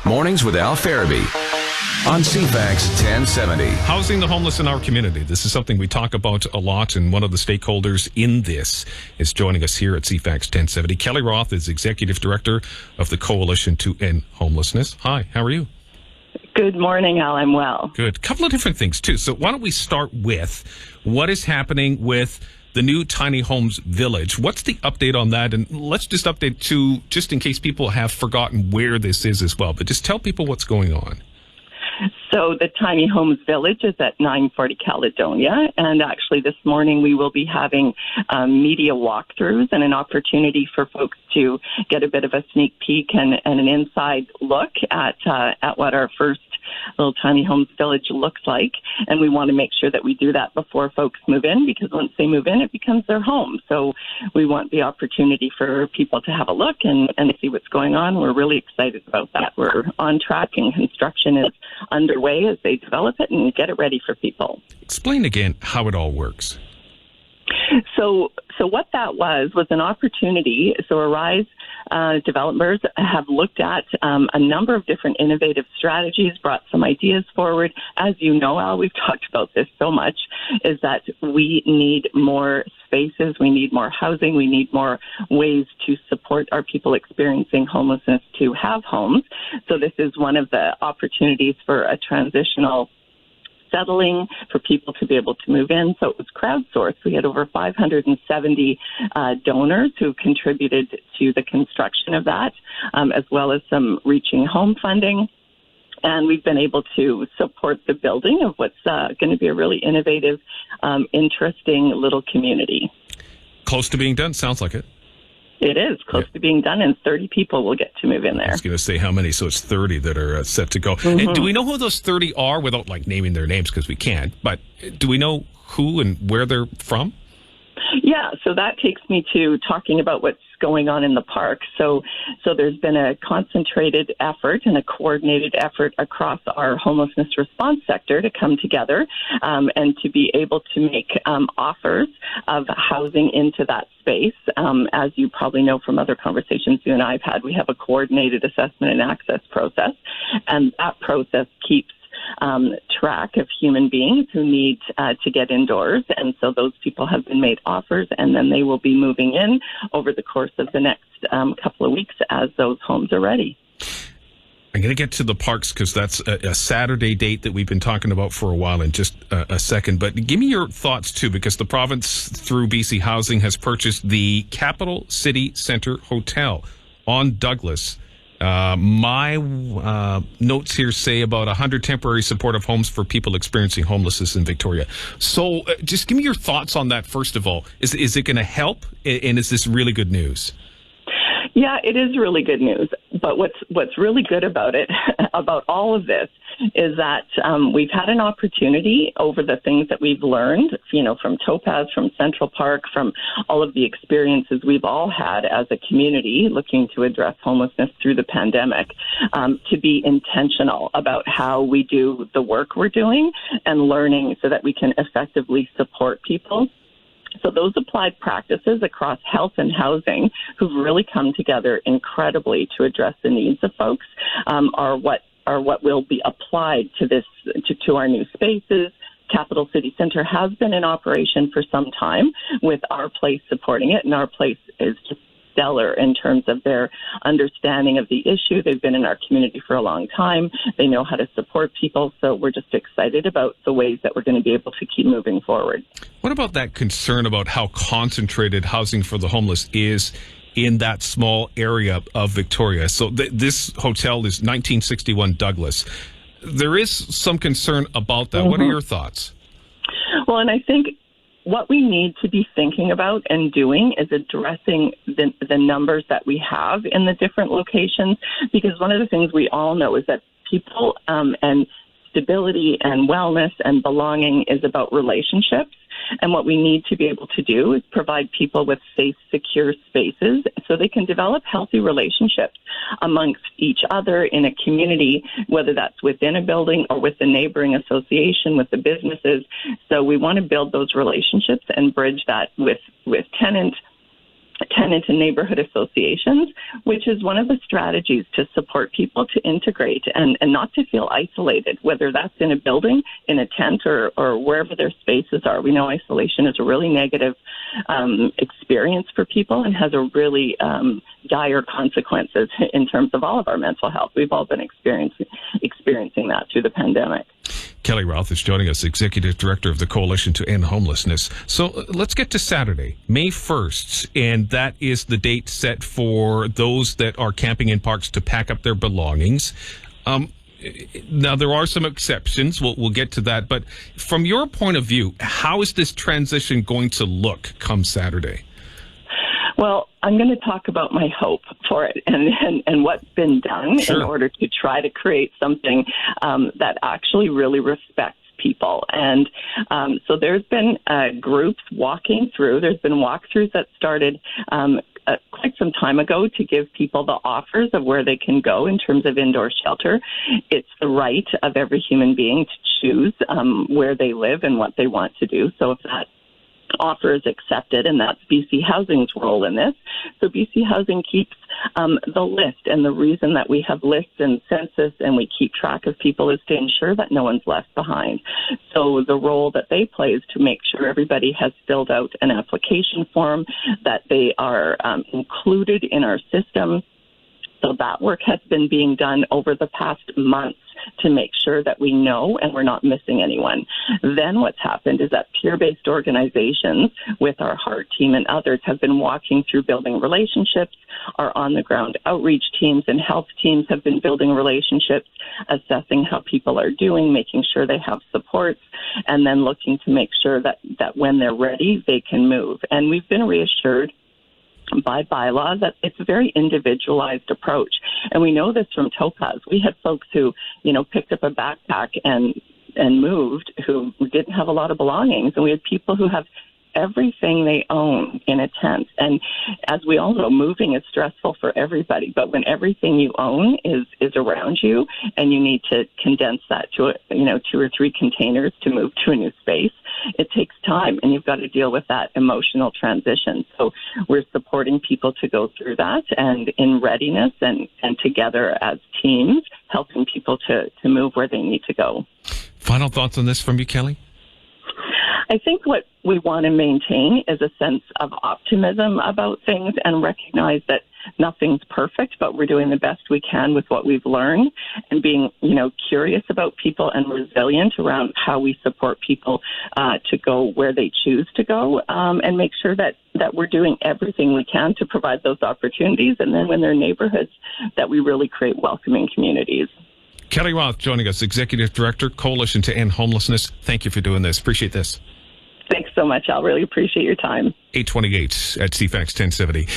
Mornings with Al Ferraby on CFax1070. Housing the homeless in our community. This is something we talk about a lot, and one of the stakeholders in this is joining us here at CFax1070. Kelly Roth is Executive Director of the Coalition to End Homelessness. Hi, how are you? Good morning, Al. I'm well. Good. Couple of different things, too. So why don't we start with what is happening with the new tiny homes village? What's the update on that? And let's just update to, just in case people have forgotten where this is as well, but just tell people what's going on. So the Tiny Homes Village is at 940 Caledonia, and actually this morning we will be having media walkthroughs and an opportunity for folks to get a bit of a sneak peek and an inside look at what our first little Tiny Homes Village looks like. And we want to make sure that we do that before folks move in, because once they move in, it becomes their home. So we want the opportunity for people to have a look and see what's going on. We're really excited about that. We're on track, and construction is underway as they develop it and get it ready for people. Explain again how it all works. So what that was an opportunity. So Arise developers have looked at a number of different innovative strategies, brought some ideas forward. As you know, Al, we've talked about this so much, is that we need more spaces, we need more housing, we need more ways to support our people experiencing homelessness to have homes. So this is one of the opportunities for a transitional settling for people to be able to move in. So it was crowdsourced. We had over 570 donors who contributed to the construction of that, as well as some reaching home funding. And we've been able to support the building of what's going to be a really innovative, interesting little community. Close to being done, sounds like it. It is close to being done, and 30 people will get to move in there. I was going to say how many, so it's 30 that are set to go. Mm-hmm. And do we know who those 30 are, without naming their names, because we can't, but do we know who and where they're from? Yeah, so that takes me to talking about what's going on in the park. So there's been a concentrated effort and a coordinated effort across our homelessness response sector to come together and to be able to make offers of housing into that space. As you probably know from other conversations you and I have had, we have a coordinated assessment and access process, and that process keeps track of human beings who need to get indoors. And so those people have been made offers, and then they will be moving in over the course of the next couple of weeks as those homes are ready. I'm going to get to the parks because that's a Saturday date that we've been talking about for a while in just a second. But give me your thoughts, too, because the province, through BC Housing, has purchased the Capital City Centre Hotel on Douglas. My notes here say about 100 temporary supportive homes for people experiencing homelessness in Victoria. So just give me your thoughts on that, first of all. Is it going to help, and is this really good news? Yeah, it is really good news. But what's really good about it, about all of this, is that we've had an opportunity over the things that we've learned, from Topaz, from Central Park, from all of the experiences we've all had as a community looking to address homelessness through the pandemic, to be intentional about how we do the work we're doing and learning so that we can effectively support people. So those applied practices across health and housing, who've really come together incredibly to address the needs of folks, are what will be applied to this to our new spaces. Capital City Centre has been in operation for some time, with Our Place supporting it, and Our Place is just stellar in terms of their understanding of the issue. They've been in our community for a long time. They know how to support people. So we're just excited about the ways that we're going to be able to keep moving forward. What about that concern about how concentrated housing for the homeless is in that small area of Victoria? So this hotel is 1961 Douglas. There is some concern about that. Mm-hmm. What are your thoughts? Well, and I think what we need to be thinking about and doing is addressing the numbers that we have in the different locations, because one of the things we all know is that people and stability and wellness and belonging is about relationships. And what we need to be able to do is provide people with safe, secure spaces so they can develop healthy relationships amongst each other in a community, whether that's within a building or with the neighboring association, with the businesses. So we want to build those relationships and bridge that with tenant tenant and neighborhood associations, which is one of the strategies to support people to integrate and not to feel isolated, whether that's in a building, in a tent, or wherever their spaces are. We know isolation is a really negative experience for people and has a really dire consequences in terms of all of our mental health. We've all been experiencing that through the pandemic. Kelly Roth is joining us, Executive Director of the Coalition to End Homelessness. So let's get to Saturday, May 1st, and that is the date set for those that are camping in parks to pack up their belongings. Now, there are some exceptions. We'll get to that. But from your point of view, how is this transition going to look come Saturday? Well, I'm going to talk about my hope for it and what's been done in order to try to create something that actually really respects people. And so there's been groups walking through. There's been walkthroughs that started quite some time ago to give people the offers of where they can go in terms of indoor shelter. It's the right of every human being to choose where they live and what they want to do. So if that offer is accepted, and that's BC Housing's role in this. So BC Housing keeps the list, and the reason that we have lists and census and we keep track of people is to ensure that no one's left behind. So the role that they play is to make sure everybody has filled out an application form, that they are included in our system. So that work has been being done over the past months to make sure that we know and we're not missing anyone. Then what's happened is that peer-based organizations with our HEART team and others have been walking through building relationships. Our on-the-ground outreach teams and health teams have been building relationships, assessing how people are doing, making sure they have supports, and then looking to make sure that when they're ready, they can move. And we've been reassured by bylaw that it's a very individualized approach. And we know this from Topaz. We had folks who, picked up a backpack and moved who didn't have a lot of belongings. And we had people who have everything they own in a tent. And as we all know, moving is stressful for everybody. But when everything you own is around you and you need to condense that to, 2 or 3 containers to move to a new space, it takes time, and you've got to deal with that emotional transition. So we're supporting people to go through that and in readiness and together as teams, helping people to move where they need to go. Final thoughts on this from you, Kelly? I think what we want to maintain is a sense of optimism about things and recognize that nothing's perfect, but we're doing the best we can with what we've learned, and being, curious about people and resilient around how we support people to go where they choose to go, and make sure that we're doing everything we can to provide those opportunities. And then when they're neighborhoods, that we really create welcoming communities. Kelly Roth joining us, Executive Director, Coalition to End Homelessness. Thank you for doing this. Appreciate this. Thanks so much. I'll really appreciate your time. 828 at CFax 1070.